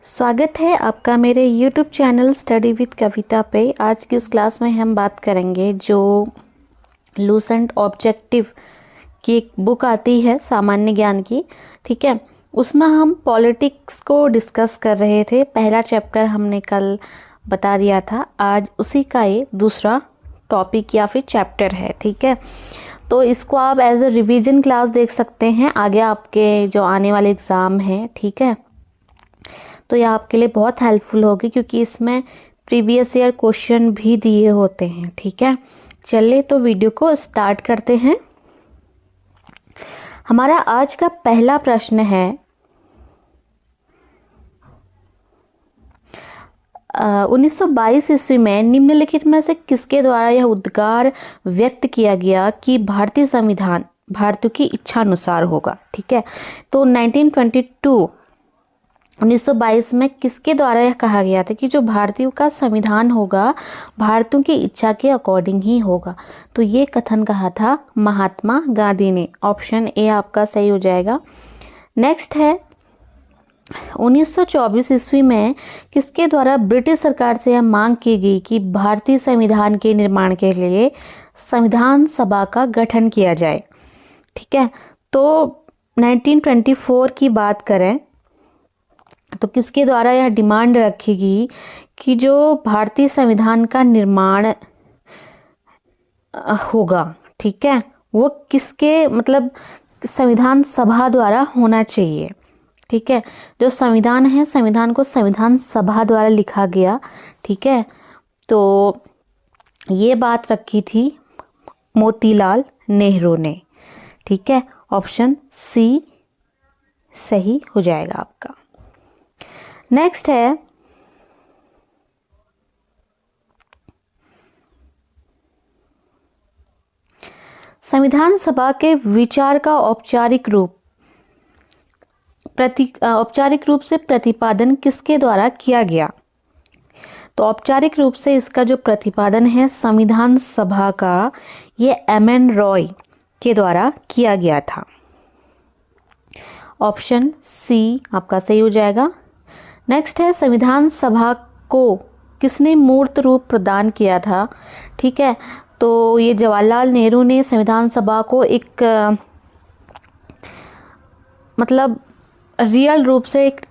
स्वागत है आपका मेरे YouTube चैनल स्टडी विद कविता पे। आज की इस क्लास में हम बात करेंगे जो लूसेंट ऑब्जेक्टिव की एक बुक आती है सामान्य ज्ञान की, ठीक है। उसमें हम पॉलिटिक्स को डिस्कस कर रहे थे। पहला चैप्टर हमने कल बता दिया था, आज उसी का ये दूसरा टॉपिक या फिर चैप्टर है, ठीक है। तो इसको आप एज अ रिवीजन क्लास देख सकते हैं आगे आपके जो आने वाले एग्ज़ाम हैं, ठीक है। तो यह आपके लिए बहुत हेल्पफुल होगी क्योंकि इसमें प्रीवियस ईयर क्वेश्चन भी दिए होते हैं, ठीक है। चलिए तो वीडियो को स्टार्ट करते हैं। हमारा आज का पहला प्रश्न है 1922 ईस्वी में निम्नलिखित में से किसके द्वारा यह उद्गार व्यक्त किया गया कि भारतीय संविधान भारतीयों की इच्छा अनुसार होगा, ठीक है। तो 1922 में किसके द्वारा यह कहा गया था कि जो भारतीयों का संविधान होगा भारतीयों की इच्छा के अकॉर्डिंग ही होगा। तो ये कथन कहा था महात्मा गांधी ने। ऑप्शन ए आपका सही हो जाएगा। नेक्स्ट है 1924 ईस्वी में किसके द्वारा ब्रिटिश सरकार से यह मांग की गई कि भारतीय संविधान के निर्माण के लिए संविधान सभा का गठन किया जाए, ठीक है। तो 1924 की बात करें तो किसके द्वारा यह डिमांड रखेगी कि जो भारतीय संविधान का निर्माण होगा, ठीक है, वो किसके मतलब संविधान सभा द्वारा होना चाहिए, ठीक है। जो संविधान है संविधान को संविधान सभा द्वारा लिखा गया, ठीक है। तो ये बात रखी थी मोतीलाल नेहरू ने, ठीक है। ऑप्शन सी सही हो जाएगा आपका। नेक्स्ट है संविधान सभा के विचार का औपचारिक रूप से प्रतिपादन किसके द्वारा किया गया। तो औपचारिक रूप से इसका जो प्रतिपादन है संविधान सभा का, ये एम.एन. रॉय के द्वारा किया गया था। ऑप्शन सी आपका सही हो जाएगा। नेक्स्ट है संविधान सभा को किसने मूर्त रूप प्रदान किया था, ठीक है। तो ये जवाहरलाल नेहरू ने संविधान सभा को एक मतलब रियल रूप से एक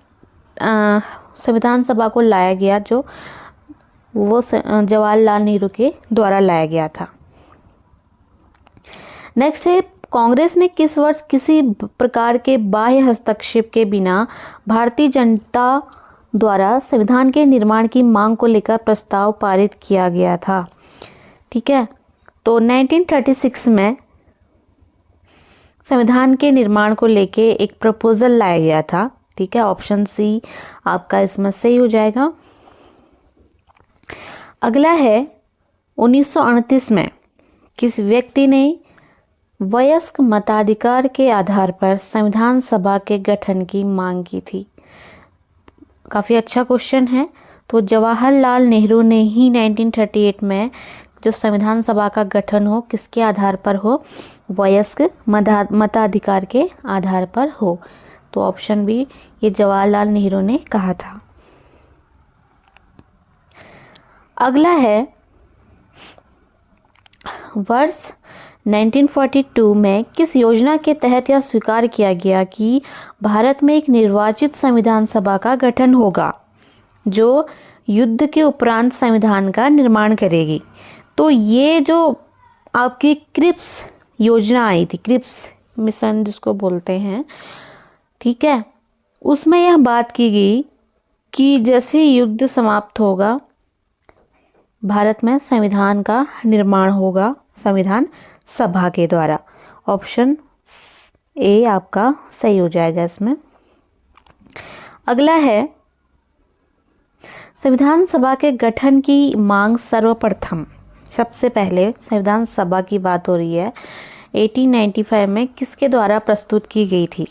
संविधान सभा को लाया गया, जो वो जवाहरलाल नेहरू के द्वारा लाया गया था। नेक्स्ट है कांग्रेस ने किस वर्ष किसी प्रकार के बाह्य हस्तक्षेप के बिना भारतीय जनता द्वारा संविधान के निर्माण की मांग को लेकर प्रस्ताव पारित किया गया था, ठीक है। तो 1936 में संविधान के निर्माण को लेके एक प्रपोजल लाया गया था, ठीक है। ऑप्शन सी आपका इसमें सही हो जाएगा। अगला है 1938 में किस व्यक्ति ने वयस्क मताधिकार के आधार पर संविधान सभा के गठन की मांग की थी। काफ़ी अच्छा क्वेश्चन है। तो जवाहरलाल नेहरू ने ही 1938 में जो संविधान सभा का गठन हो किसके आधार पर हो, वयस्क मताधिकार के आधार पर हो। तो ऑप्शन बी ये जवाहरलाल नेहरू ने कहा था। अगला है वर्ष 1942 में किस योजना के तहत यह स्वीकार किया गया कि भारत में एक निर्वाचित संविधान सभा का गठन होगा जो युद्ध के उपरांत संविधान का निर्माण करेगी। तो ये जो आपकी क्रिप्स योजना आई थी, क्रिप्स मिशन जिसको बोलते हैं, ठीक है, उसमें यह बात की गई कि जैसे युद्ध समाप्त होगा भारत में संविधान का निर्माण होगा संविधान सभा के द्वारा। ऑप्शन ए आपका सही हो जाएगा इसमें। अगला है संविधान सभा के गठन की मांग सर्वप्रथम सबसे पहले संविधान सभा की बात हो रही है 1895 में किसके द्वारा प्रस्तुत की गई थी,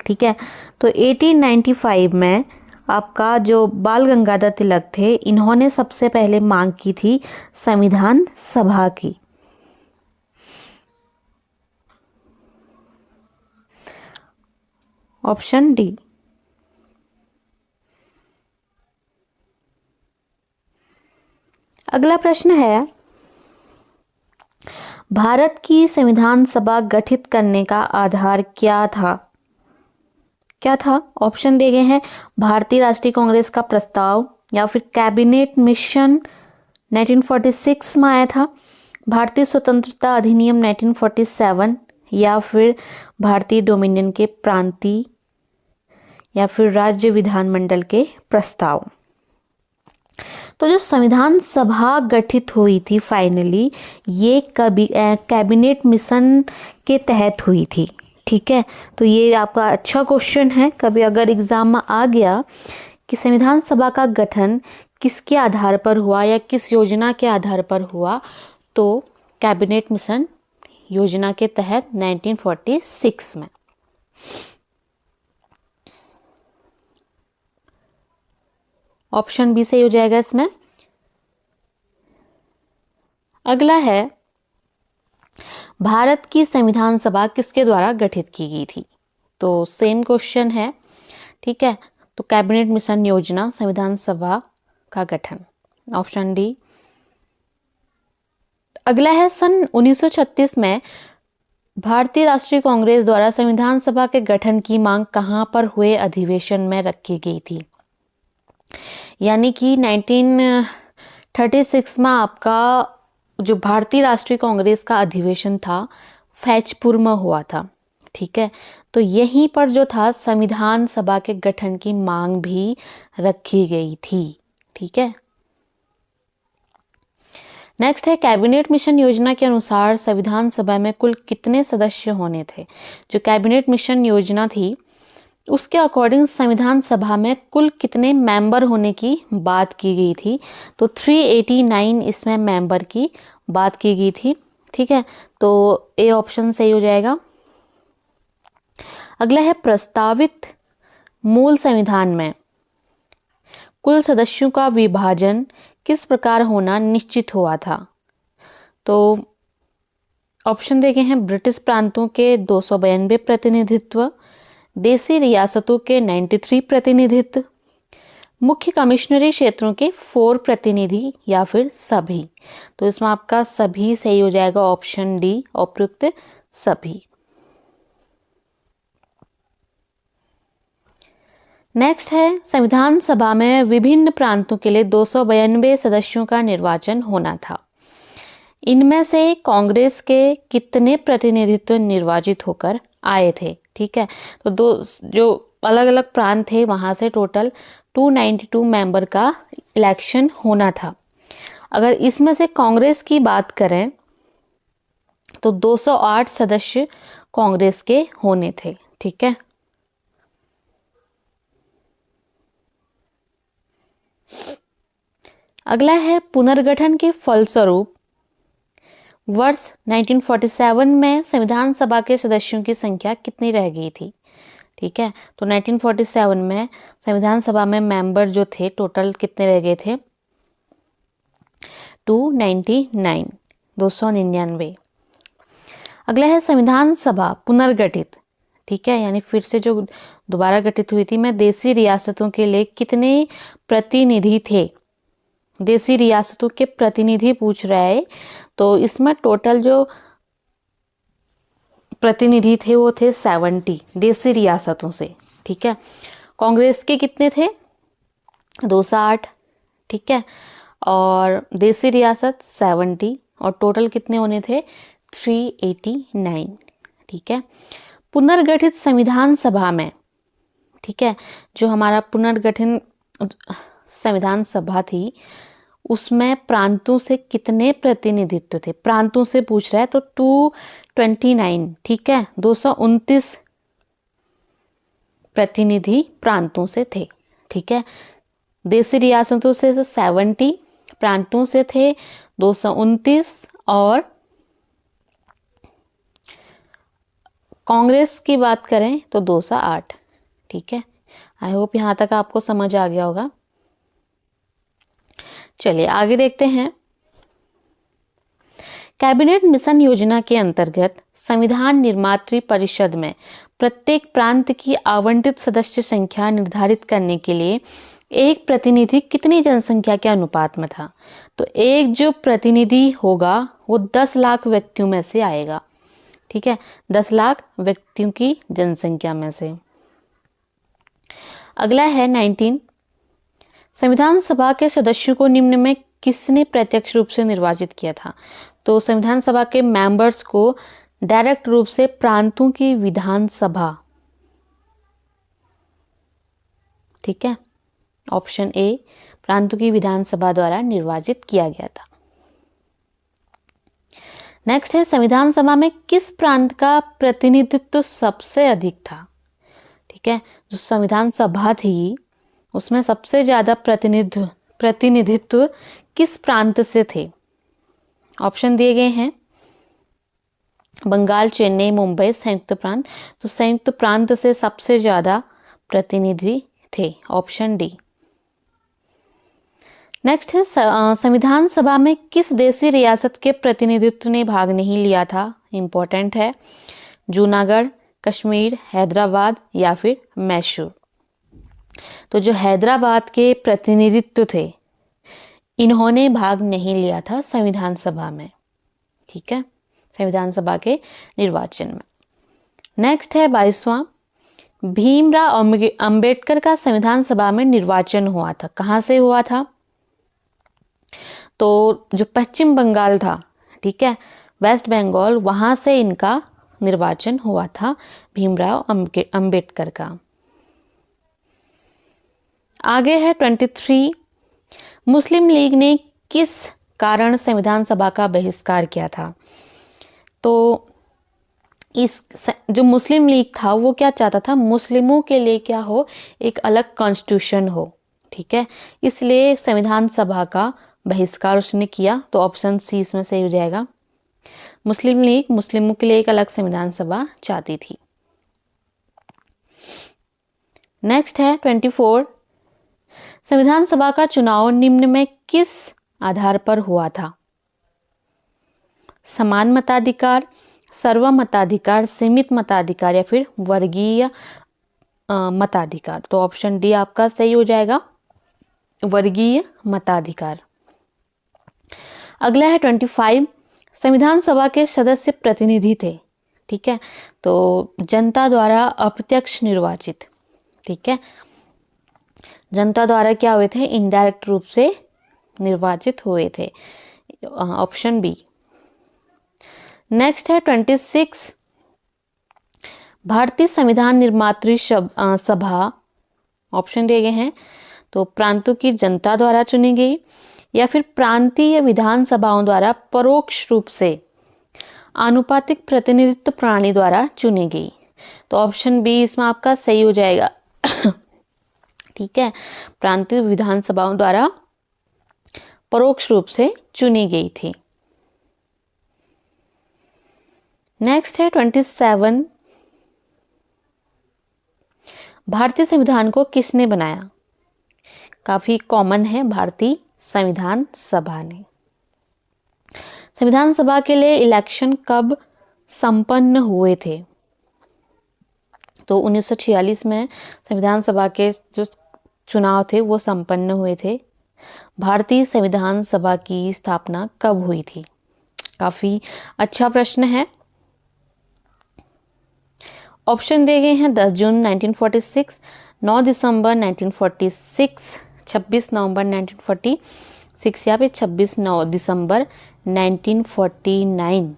ठीक है। तो 1895 में आपका जो बाल गंगाधर तिलक थे, इन्होंने सबसे पहले मांग की थी संविधान सभा की। Option D. अगला प्रश्न है, भारत की संविधान सभा गठित करने का आधार क्या था? क्या था? ऑप्शन दिए गए हैं, भारतीय राष्ट्रीय कांग्रेस का प्रस्ताव, या फिर कैबिनेट मिशन 1946 में आया था, भारतीय स्वतंत्रता अधिनियम 1947, या फिर भारतीय डोमिनियन के प्रांतीय या फिर राज्य विधानमंडल के प्रस्ताव। तो जो संविधान सभा गठित हुई थी फाइनली, ये कैबिनेट मिशन के तहत हुई थी। ठीक है, तो ये आपका अच्छा क्वेश्चन है, कभी अगर एग्जाम में आ गया कि संविधान सभा का गठन किसके आधार पर हुआ या किस योजना के आधार पर हुआ, तो कैबिनेट मिशन योजना के तहत 1946 में। ऑप्शन बी सही हो जाएगा इसमें। अगला है, भारत की संविधान सभा किसके द्वारा गठित की गई थी? तो सेम क्वेश्चन है। ठीक है, तो कैबिनेट मिशन योजना, संविधान सभा का गठन, ऑप्शन डी। अगला है, सन 1936 में भारतीय राष्ट्रीय कांग्रेस द्वारा संविधान सभा के गठन की मांग कहां पर हुए अधिवेशन में रखी गई थी? यानी कि 1936 में आपका जो भारतीय राष्ट्रीय कांग्रेस का अधिवेशन था फैजपुर में हुआ था। ठीक है, तो यहीं पर जो था संविधान सभा के गठन की मांग भी रखी गई थी। ठीक है, नेक्स्ट है, कैबिनेट मिशन योजना के अनुसार संविधान सभा में कुल कितने सदस्य होने थे? जो कैबिनेट मिशन योजना थी उसके अकॉर्डिंग संविधान सभा में कुल कितने मेंबर होने की बात की गई थी? तो 389 इसमें मेंबर की बात की गई थी। ठीक है, तो ए ऑप्शन सही हो जाएगा। अगला है, प्रस्तावित मूल संविधान में कुल सदस्यों का विभाजन किस प्रकार होना निश्चित हुआ था? तो ऑप्शन देखे हैं, ब्रिटिश प्रांतों के 292 प्रतिनिधित्व, देसी रियासतों के 93 प्रतिनिधित्व, मुख्य कमिश्नरी क्षेत्रों के 4 प्रतिनिधि, या फिर सभी। तो इसमें आपका सभी सही हो जाएगा, ऑप्शन डी, उपयुक्त सभी। नेक्स्ट है, संविधान सभा में विभिन्न प्रांतों के लिए 292 सदस्यों का निर्वाचन होना था। इनमें से कांग्रेस के कितने प्रतिनिधित्व निर्वाचित होकर आए थे? ठीक है, तो जो अलग अलग प्रांत थे वहां से टोटल 292 मेंबर का इलेक्शन होना था। अगर इसमें से कांग्रेस की बात करें तो 208 सदस्य कांग्रेस के होने थे। ठीक है, अगला है, पुनर्गठन के फलस्वरूप वर्ष 1947 में संविधान सभा के सदस्यों की संख्या कितनी रह गई थी? ठीक है, तो 1947 में संविधान सभा में मेंबर जो थे टोटल कितने रह गए थे? 299, 299। अगला है, संविधान सभा पुनर्गठित, ठीक है, यानी फिर से जो दोबारा गठित हुई थी, में देसी रियासतों के लिए कितने प्रतिनिधि थे? देसी रियासतों के प्रतिनिधि पूछ रहा है, तो इसमें टोटल जो प्रतिनिधि थे वो थे 70 देसी रियासतों से। ठीक है, कांग्रेस के कितने थे? 208। ठीक है, और देसी रियासत 70, और टोटल कितने होने थे? 389। ठीक है, पुनर्गठित संविधान सभा में, ठीक है, जो हमारा पुनर्गठन संविधान सभा थी उसमें प्रांतों से कितने प्रतिनिधित्व थे? प्रांतों से पूछ रहा है, तो 229। ठीक है, 229 प्रतिनिधि प्रांतों से थे। ठीक है, देसी रियासतों से 70, प्रांतों से थे 229, और कांग्रेस की बात करें तो 208। ठीक है, आई होप यहां तक आपको समझ आ गया होगा। चलिए आगे देखते हैं। कैबिनेट मिशन योजना के अंतर्गत संविधान निर्मात्री परिषद में प्रत्येक प्रांत की आवंटित सदस्य संख्या निर्धारित करने के लिए एक प्रतिनिधि कितनी जनसंख्या के अनुपात में था? तो एक जो प्रतिनिधि होगा वो 10 लाख व्यक्तियों में से आएगा। ठीक है, 10 लाख व्यक्तियों की जनसंख्या में से। अगला है 19, संविधान सभा के सदस्यों को निम्न में किसने प्रत्यक्ष रूप से निर्वाचित किया था? तो संविधान सभा के मेंबर्स को डायरेक्ट रूप से प्रांतों की विधानसभा, ठीक है, ऑप्शन ए, प्रांतों की विधानसभा द्वारा निर्वाचित किया गया था। नेक्स्ट है, संविधान सभा में किस प्रांत का प्रतिनिधित्व सबसे अधिक था? ठीक है, जो संविधान सभा थी उसमें सबसे ज्यादा प्रतिनिधित्व किस प्रांत से थे? ऑप्शन दिए गए हैं बंगाल, चेन्नई, मुंबई, संयुक्त प्रांत। तो संयुक्त प्रांत से सबसे ज्यादा प्रतिनिधि थे, ऑप्शन डी। नेक्स्ट है, संविधान सभा में किस देशी रियासत के प्रतिनिधित्व ने भाग नहीं लिया था? इंपॉर्टेंट है, जूनागढ़, कश्मीर, हैदराबाद या फिर मैसूर। तो जो हैदराबाद के प्रतिनिधित्व थे इन्होंने भाग नहीं लिया था संविधान सभा में। ठीक है, संविधान सभा के निर्वाचन में। नेक्स्ट है 22वां, भीमराव अंबेडकर का संविधान सभा में निर्वाचन हुआ था, कहां से हुआ था? तो जो पश्चिम बंगाल था, ठीक है, वेस्ट बंगाल, वहां से इनका निर्वाचन हुआ था भीमराव अंबेडकर का। आगे है 23, मुस्लिम लीग ने किस कारण संविधान सभा का बहिष्कार किया था? तो इस जो मुस्लिम लीग था वो क्या चाहता था? मुस्लिमों के लिए क्या हो, एक अलग कॉन्स्टिट्यूशन हो। ठीक है, इसलिए संविधान सभा का बहिष्कार उसने किया। तो ऑप्शन सी इसमें सही हो जाएगा। मुस्लिम लीग मुस्लिमों के लिए एक अलग संविधान सभा चाहती थी। नेक्स्ट है 24, संविधान सभा का चुनाव निम्न में किस आधार पर हुआ था? समान मताधिकार, सर्वमताधिकार, सीमित मताधिकार या फिर वर्गीय मताधिकार। तो ऑप्शन डी आपका सही हो जाएगा, वर्गीय मताधिकार। अगला है 25, संविधान सभा के सदस्य प्रतिनिधि थे। ठीक है, तो जनता द्वारा अप्रत्यक्ष निर्वाचित। ठीक है, जनता द्वारा क्या हुए थे? इनडायरेक्ट रूप से निर्वाचित हुए थे, ऑप्शन बी। नेक्स्ट है 26, भारतीय संविधान निर्मात्री सभा, ऑप्शन दिए गए हैं, तो प्रांतों की जनता द्वारा चुनी गई या फिर प्रांतीय विधानसभाओं द्वारा परोक्ष रूप से आनुपातिक प्रतिनिधित्व प्रणाली द्वारा चुनी गई। तो ऑप्शन बी इसमें आपका सही हो जाएगा। ठीक है, प्रांतीय विधानसभाओं द्वारा परोक्ष रूप से चुनी गई थी। नेक्स्ट है 27, भारतीय संविधान को किसने बनाया? काफी कॉमन है, भारतीय संविधान सभा ने। संविधान सभा के लिए इलेक्शन कब संपन्न हुए थे? तो 1946 में संविधान सभा के जो चुनाव थे वो संपन्न हुए थे। भारतीय संविधान सभा की स्थापना कब हुई थी? काफी अच्छा प्रश्न है। ऑप्शन दिए गए हैं 10 जून 1946, 9 दिसंबर 1946, 26 नवंबर 1946 या फिर 26 दिसंबर 1949।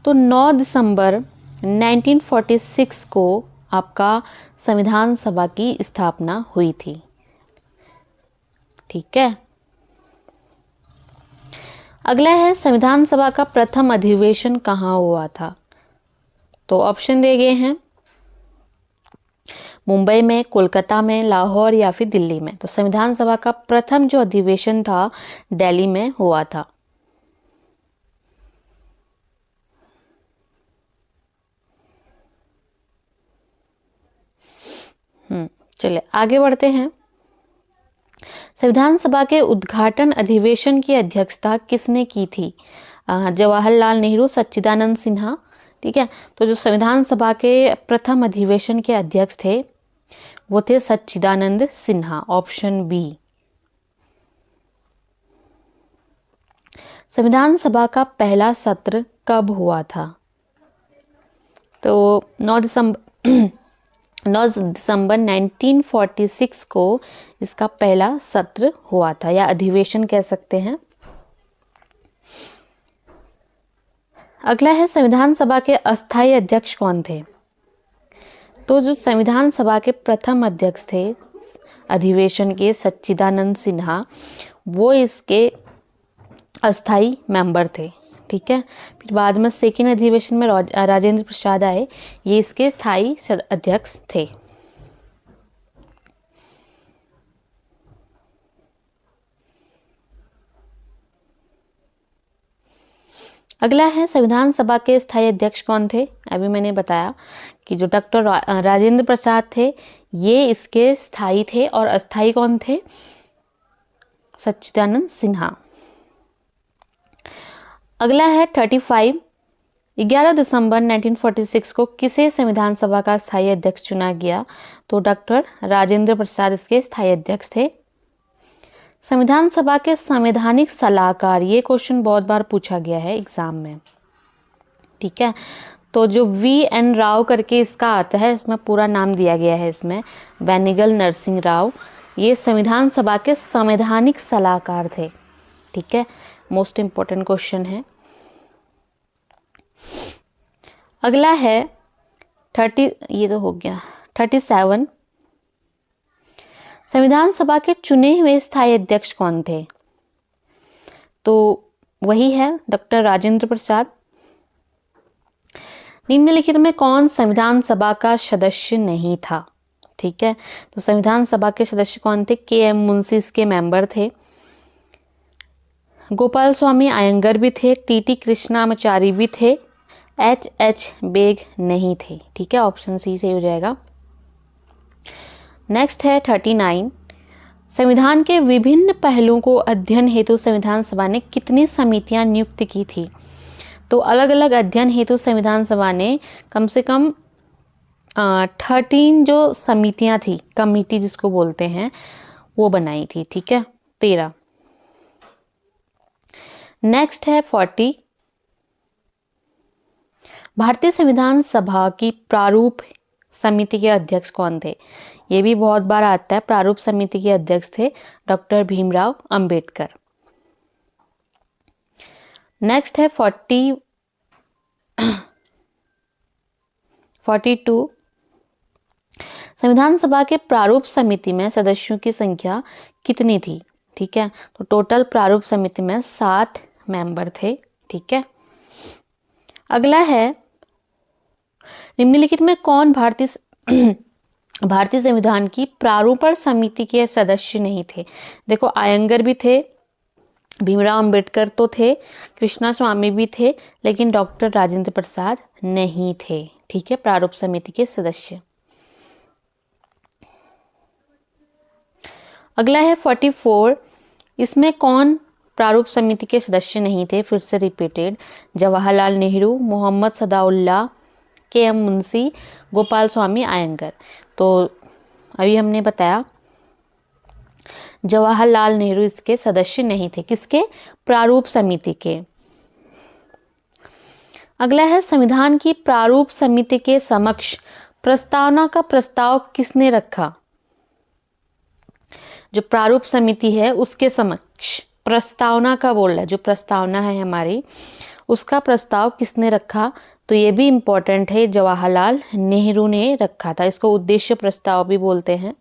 तो 9 दिसंबर 1946 को आपका संविधान सभा की स्थापना हुई थी। ठीक है, अगला है संविधान सभा का प्रथम अधिवेशन कहाँ हुआ था? तो ऑप्शन दिए गए हैं मुंबई में, कोलकाता में, लाहौर या फिर दिल्ली में। तो संविधान सभा का प्रथम जो अधिवेशन था दिल्ली में हुआ था। चलिए आगे बढ़ते हैं। संविधान सभा के उद्घाटन अधिवेशन की अध्यक्षता किसने की थी? जवाहरलाल नेहरू, सच्चिदानंद सिन्हा ठीक है। तो जो संविधान सभा के प्रथम अधिवेशन के अध्यक्ष थे वो थे सच्चिदानंद सिन्हा, ऑप्शन बी। संविधान सभा का पहला सत्र कब हुआ था? तो 9 दिसंबर 9 दिसंबर 1946 को इसका पहला सत्र हुआ था, या अधिवेशन कह सकते हैं। अगला है संविधान सभा के अस्थायी अध्यक्ष कौन थे? तो जो संविधान सभा के प्रथम अध्यक्ष थे अधिवेशन के, सच्चिदानंद सिन्हा, वो इसके अस्थाई मेंबर थे। ठीक है। फिर बाद में सेकेंड अधिवेशन में राजेंद्र प्रसाद आए, ये इसके स्थायी अध्यक्ष थे। अगला है संविधान सभा के स्थायी अध्यक्ष कौन थे? अभी मैंने बताया कि जो डॉक्टर राजेंद्र प्रसाद थे ये इसके स्थायी थे, और अस्थायी कौन थे? सच्चिदानंद सिन्हा। अगला है 35। 11 दिसंबर 1946 को किसे संविधान सभा का स्थायी अध्यक्ष चुना गया? तो डॉक्टर राजेंद्र प्रसाद इसके स्थायी अध्यक्ष थे। संविधान सभा के संवैधानिक सलाहकार, ये क्वेश्चन बहुत बार पूछा गया है एग्जाम में। ठीक है। तो जो VN राव करके इसका आता है, इसमें पूरा नाम दिया गया है, इसमें बेनिगल नरसिंह राव, ये संविधान सभा के संवैधानिक सलाहकार थे। ठीक है। मोस्ट इंपॉर्टेंट क्वेश्चन है। अगला है 30, ये तो हो गया 37। संविधान सभा के चुने हुए स्थायी अध्यक्ष कौन थे? तो वही है डॉक्टर राजेंद्र प्रसाद। निम्नलिखित में कौन संविधान सभा का सदस्य नहीं था? ठीक है। तो संविधान सभा के सदस्य कौन थे? KM मुंशी इसके मेंबर थे, गोपाल स्वामी अयंगर भी थे, TT कृष्णामाचारी भी थे, HH बेग नहीं थे। ठीक है। ऑप्शन सी सही हो जाएगा। नेक्स्ट है 39। संविधान के विभिन्न पहलुओं को अध्ययन हेतु संविधान सभा ने कितनी समितियां नियुक्त की थी? तो अलग अलग अध्ययन हेतु संविधान सभा ने कम से कम 13 जो समितियां थी, कमिटी जिसको बोलते हैं, वो बनाई थी। ठीक है। 13। नेक्स्ट है 40। भारतीय संविधान सभा की प्रारूप समिति के अध्यक्ष कौन थे? ये भी बहुत बार आता है। प्रारूप समिति के अध्यक्ष थे डॉक्टर भीमराव अंबेडकर। नेक्स्ट है 42। संविधान सभा के प्रारूप समिति में सदस्यों की संख्या कितनी थी? ठीक है। तो टोटल प्रारूप समिति में 7 मेंबर थे। ठीक है। अगला है निम्नलिखित में कौन भारतीय संविधान की प्रारूपण समिति के सदस्य नहीं थे? देखो, अयंगर भी थे, भीमराव अंबेडकर तो थे, कृष्णा स्वामी भी थे, लेकिन डॉक्टर राजेंद्र प्रसाद नहीं थे। ठीक है। प्रारूप समिति के सदस्य। अगला है 44। इसमें कौन प्रारूप समिति के सदस्य नहीं थे? फिर से रिपीटेड। जवाहरलाल नेहरू, मोहम्मद सदाउल्लाह, KM मुंशी, गोपाल स्वामी अयंगर। तो अभी हमने बताया जवाहरलाल नेहरू इसके सदस्य नहीं थे। किसके? प्रारूप समिति के। अगला है संविधान की प्रारूप समिति के समक्ष प्रस्तावना का प्रस्ताव किसने रखा? जो प्रारूप समिति है उसके समक्ष प्रस्तावना का बोल रहा है, जो प्रस्तावना है हमारी, उसका प्रस्ताव किसने रखा? तो ये भी इम्पोर्टेंट है, जवाहरलाल नेहरू ने रखा था। इसको उद्देश्य प्रस्ताव भी बोलते हैं।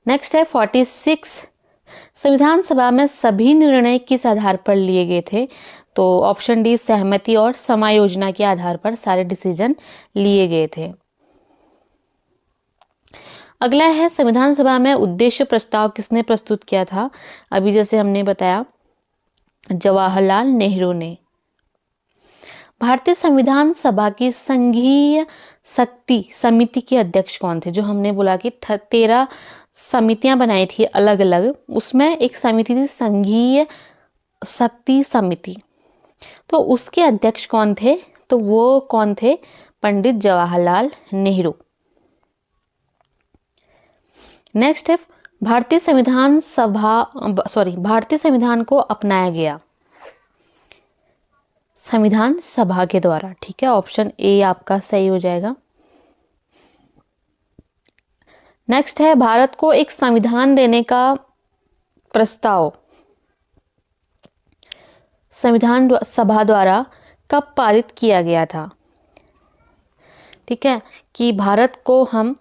नेक्स्ट है 46। संविधान सभा में सभी निर्णय किस आधार पर लिए गए थे? तो ऑप्शन डी, सहमति और समायोजना के आधार पर सारे डिसीजन लिए गए थे। अगला है संविधान सभा में उद्देश्य प्रस्ताव किसने प्रस्तुत किया था? अभी जैसे हमने बताया जवाहरलाल नेहरू ने। भारतीय संविधान सभा की संघीय शक्ति समिति के अध्यक्ष कौन थे? जो हमने बोला कि 13 समितियां बनाई थी अलग अलग, उसमें एक समिति थी संघीय शक्ति समिति। तो उसके अध्यक्ष कौन थे? तो वो कौन थे? पंडित जवाहरलाल नेहरू। नेक्स्ट है भारतीय संविधान को अपनाया गया संविधान सभा के द्वारा। ठीक है, ऑप्शन ए आपका सही हो जाएगा। नेक्स्ट है भारत को एक संविधान देने का प्रस्ताव संविधान सभा द्वारा कब पारित किया गया था? ठीक है, कि भारत को हम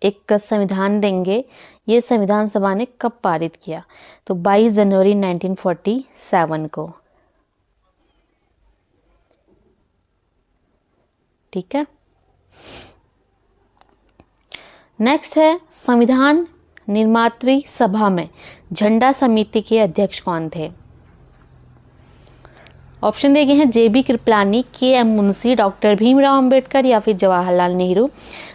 एक संविधान देंगे, ये संविधान सभा ने कब पारित किया? तो 22 जनवरी 1947 को। ठीक है, नेक्स्ट है संविधान निर्मात्री सभा में झंडा समिति के अध्यक्ष कौन थे? ऑप्शन दिए गए हैं जेबी कृपलानी, के.एम. मुंशी, डॉक्टर भीमराव अंबेडकर या फिर जवाहरलाल नेहरू।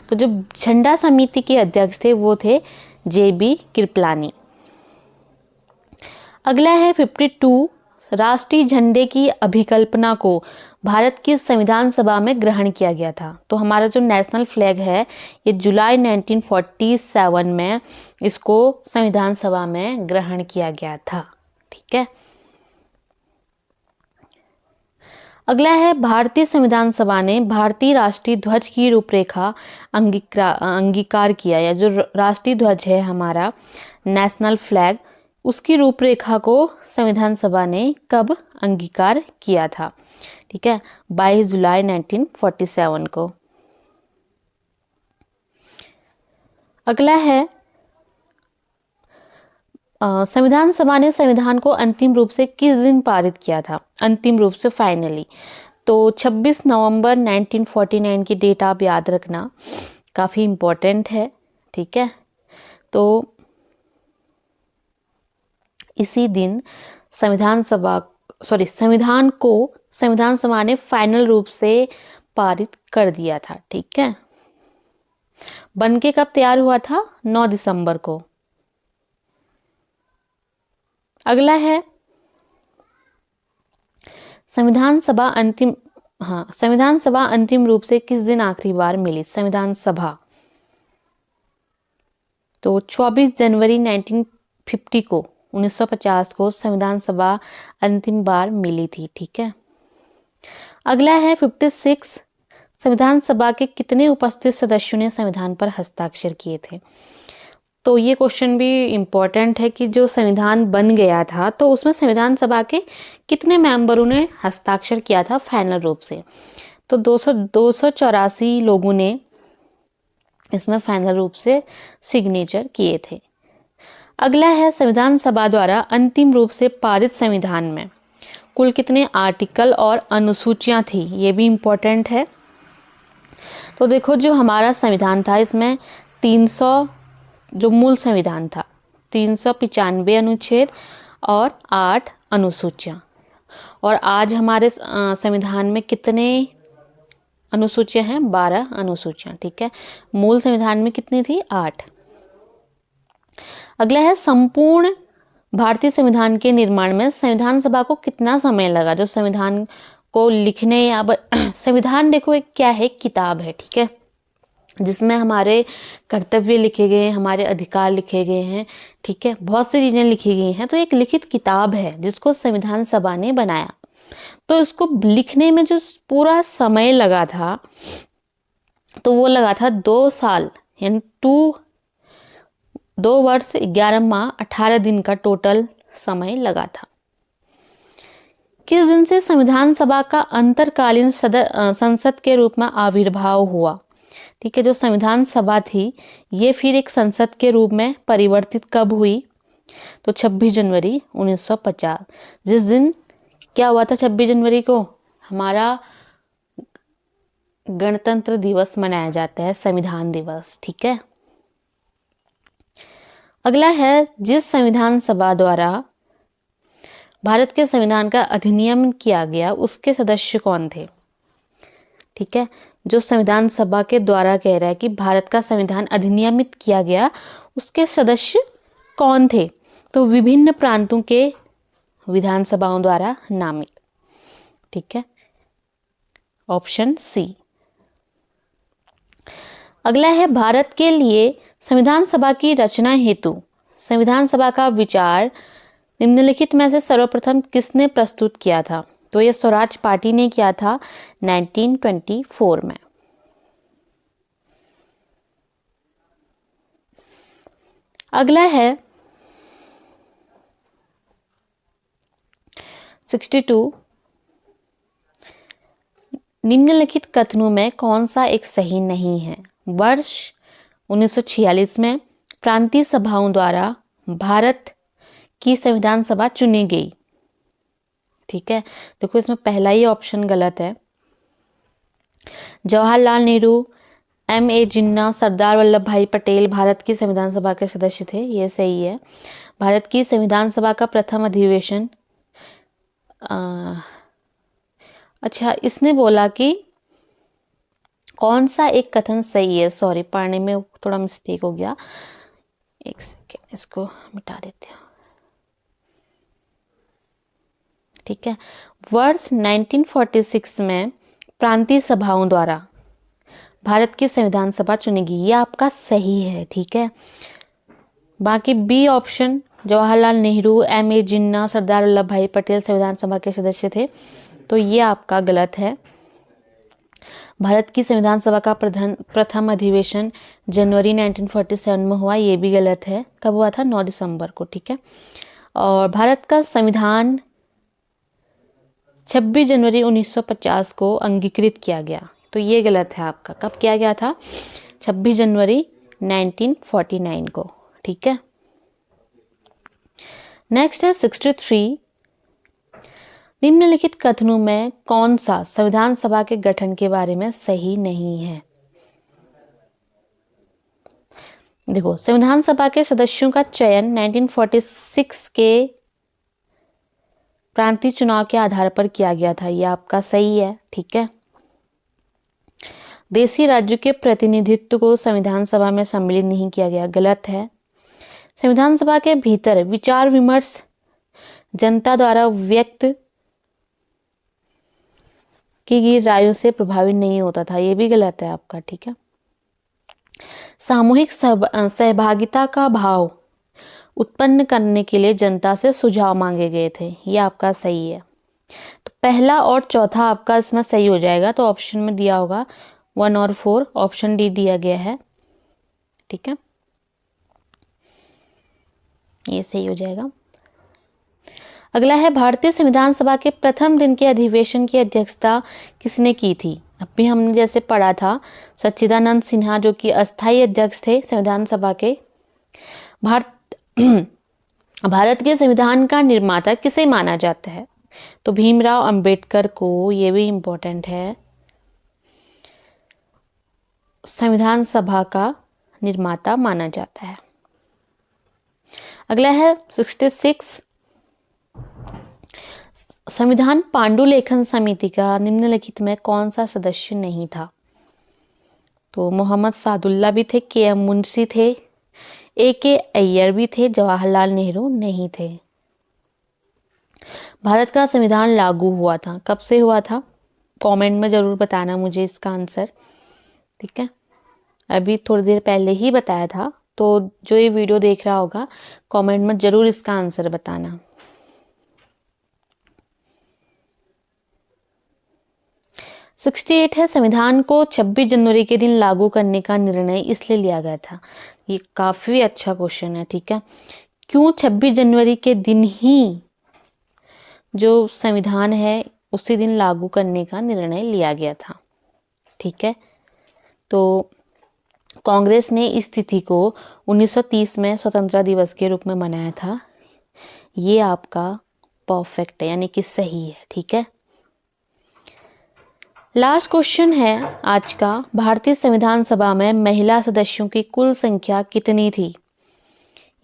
तो जो झंडा समिति के अध्यक्ष थे वो थे जेबी कृपलानी। अगला है 52 राष्ट्रीय झंडे की अभिकल्पना को भारत की संविधान सभा में ग्रहण किया गया था। तो हमारा जो नेशनल फ्लैग है ये जुलाई 1947 में इसको संविधान सभा में ग्रहण किया गया था। ठीक है, अगला है भारतीय संविधान सभा ने भारतीय राष्ट्रीय ध्वज की रूपरेखा अंगीकार किया, या जो राष्ट्रीय ध्वज है हमारा नेशनल फ्लैग उसकी रूपरेखा को संविधान सभा ने कब अंगीकार किया था? ठीक है, 22 जुलाई 1947 को। अगला है संविधान सभा ने संविधान को अंतिम रूप से किस दिन पारित किया था? अंतिम रूप से फाइनली तो 26 नवंबर 1949 की डेट आप याद रखना, काफ़ी इम्पोर्टेंट है। ठीक है, तो इसी दिन संविधान सभा ने फाइनल रूप से पारित कर दिया था। ठीक है, बनके कब तैयार हुआ था? 9 दिसंबर को। अगला है संविधान सभा अंतिम रूप से किस दिन आखिरी बार मिली? संविधान सभा तो 24 जनवरी 1950 को संविधान सभा अंतिम बार मिली थी। ठीक है, अगला है 56 संविधान सभा के कितने उपस्थित सदस्यों ने संविधान पर हस्ताक्षर किए थे? तो ये क्वेश्चन भी इम्पोर्टेंट है कि जो संविधान बन गया था तो उसमें संविधान सभा के कितने मेंबरों ने हस्ताक्षर किया था फाइनल रूप से? तो 284 लोगों ने इसमें फाइनल रूप से सिग्नेचर किए थे। अगला है संविधान सभा द्वारा अंतिम रूप से पारित संविधान में कुल कितने आर्टिकल और अनुसूचियां थी? ये भी इम्पोर्टेंट है। तो देखो जो हमारा संविधान था इसमें 300 जो मूल संविधान था 395 अनुच्छेद और 8 अनुसूचियां। और आज हमारे संविधान में कितने अनुसूचियां हैं? 12 अनुसूचियां। ठीक है, मूल संविधान में कितनी थी? 8। अगला है संपूर्ण भारतीय संविधान के निर्माण में संविधान सभा को कितना समय लगा? जो संविधान को लिखने या संविधान देखो एक क्या है? किताब है। ठीक है, जिसमें हमारे कर्तव्य लिखे गए हैं, हमारे अधिकार लिखे गए हैं। ठीक है, बहुत सी चीजें लिखी गई हैं। तो एक लिखित किताब है जिसको संविधान सभा ने बनाया। तो इसको लिखने में जो पूरा समय लगा था तो वो लगा था 2 साल, यानी 2 वर्ष 11 माह 18 दिन का टोटल समय लगा था। किस दिन से संविधान सभा का अंतरकालीन संसद के रूप में आविर्भाव हुआ? ठीक है, जो संविधान सभा थी ये फिर एक संसद के रूप में परिवर्तित कब हुई? तो 26 जनवरी 1950। जिस दिन क्या हुआ था? 26 जनवरी को हमारा गणतंत्र दिवस मनाया जाता है, संविधान दिवस। ठीक है, अगला है जिस संविधान सभा द्वारा भारत के संविधान का अधिनियम किया गया उसके सदस्य कौन थे? ठीक है, जो संविधान सभा के द्वारा कह रहा है कि भारत का संविधान अधिनियमित किया गया उसके सदस्य कौन थे? तो विभिन्न प्रांतों के विधानसभाओं द्वारा नामित। ठीक है, ऑप्शन सी। अगला है भारत के लिए संविधान सभा की रचना हेतु संविधान सभा का विचार निम्नलिखित में से सर्वप्रथम किसने प्रस्तुत किया था? तो ये स्वराज पार्टी ने किया था 1924 में। अगला है 62, निम्नलिखित कथनों में कौन सा एक सही नहीं है? वर्ष 1946 में प्रांतीय सभाओं द्वारा भारत की संविधान सभा चुनी गई। ठीक है, देखो इसमें पहला ही ऑप्शन गलत है। जवाहरलाल नेहरू, M.A. जिन्ना, सरदार वल्लभ भाई पटेल भारत की संविधान सभा के सदस्य थे, ये सही है। भारत की संविधान सभा का प्रथम अधिवेशन अच्छा, इसने बोला कि कौन सा एक कथन सही है? सॉरी, पढ़ने में थोड़ा मिस्टेक हो गया, एक सेकेंड, इसको मिटा देते हैं। ठीक है, वर्ष 1946 में प्रांतीय सभाओं द्वारा भारत की संविधान सभा चुनेगी, ये आपका सही है। ठीक है, बाकी B option Jawaharlal Nehru, M.A. Jinnah, Sardar Vallabh Bhai Patel संविधान सभा के सदस्य थे, तो ये आपका गलत है। भारत की संविधान सभा का प्रथम अधिवेशन जनवरी 1947 में हुआ, ये भी गलत है। कब हुआ था? 9 दिसंबर को। ठीक है, और भारत का संविधान 26 जनवरी 1950 को अंगीकृत किया गया, तो ये गलत है आपका। कब किया गया था? 26 जनवरी 1949 को। ठीक है, नेक्स्ट है 63, निम्नलिखित कथनों में कौन सा संविधान सभा के गठन के बारे में सही नहीं है? देखो, संविधान सभा के सदस्यों का चयन 1946 के प्रांतीय चुनाव के आधार पर किया गया था, यह आपका सही है। ठीक है, देशी राज्यों के प्रतिनिधित्व को संविधान सभा में सम्मिलित नहीं किया गया, गलत है। संविधान सभा के भीतर विचार विमर्श जनता द्वारा व्यक्त की गई रायों से प्रभावित नहीं होता था, ये भी गलत है आपका। ठीक है, सामूहिक सहभागिता का भाव उत्पन्न करने के लिए जनता से सुझाव मांगे गए थे, ये आपका सही है। तो पहला और चौथा आपका इसमें सही हो जाएगा, तो ऑप्शन में दिया होगा 1 और 4, ऑप्शन डी दिया गया है। ठीक है, ये सही हो जाएगा। अगला है भारतीय संविधान सभा के प्रथम दिन के अधिवेशन की अध्यक्षता किसने की थी? अभी हमने जैसे पढ़ा था, सच्चिदानंद सिन्हा जो कि अस्थायी अध्यक्ष थे संविधान सभा के। भारत के संविधान का निर्माता किसे माना जाता है? तो भीमराव अंबेडकर को, ये भी इंपॉर्टेंट है, संविधान सभा का निर्माता माना जाता है। अगला है 66, संविधान पांडुलेखन समिति का निम्नलिखित में कौन सा सदस्य नहीं था? तो मोहम्मद सादुल्ला भी थे, के.एम. मुंशी थे, ए.के. अय्यर भी थे, जवाहरलाल नेहरू नहीं थे। भारत का संविधान लागू हुआ था, कब से हुआ था? कमेंट में जरूर बताना मुझे इसका आंसर। ठीक है, अभी थोड़ी देर पहले ही बताया था, तो जो ये वीडियो देख रहा होगा कमेंट में जरूर इसका आंसर बताना। 68 है, संविधान को 26 जनवरी के दिन लागू करने का निर्णय इसलिए लिया गया था। ये काफी अच्छा क्वेश्चन है। ठीक है, क्यों 26 जनवरी के दिन ही जो संविधान है उसी दिन लागू करने का निर्णय लिया गया था? ठीक है, तो कांग्रेस ने इस तिथि को 1930 में स्वतंत्रता दिवस के रूप में मनाया था, ये आपका परफेक्ट है, यानी कि सही है। ठीक है, लास्ट क्वेश्चन है आज का, भारतीय संविधान सभा में महिला सदस्यों की कुल संख्या कितनी थी?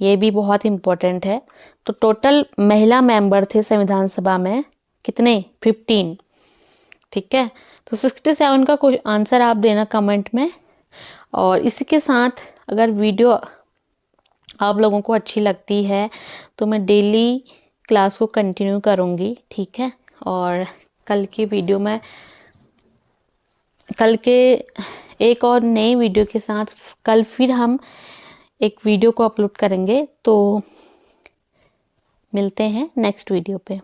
ये भी बहुत इंपॉर्टेंट है। तो टोटल महिला मेंबर थे संविधान सभा में कितने? 15। ठीक है, तो 67 का आंसर आप देना कमेंट में। और इसी के साथ अगर वीडियो आप लोगों को अच्छी लगती है तो मैं डेली क्लास को कंटिन्यू करूँगी। ठीक है, और कल की वीडियो में कल के एक और नई वीडियो के साथ कल फिर हम एक वीडियो को अपलोड करेंगे, तो मिलते हैं नेक्स्ट वीडियो पे।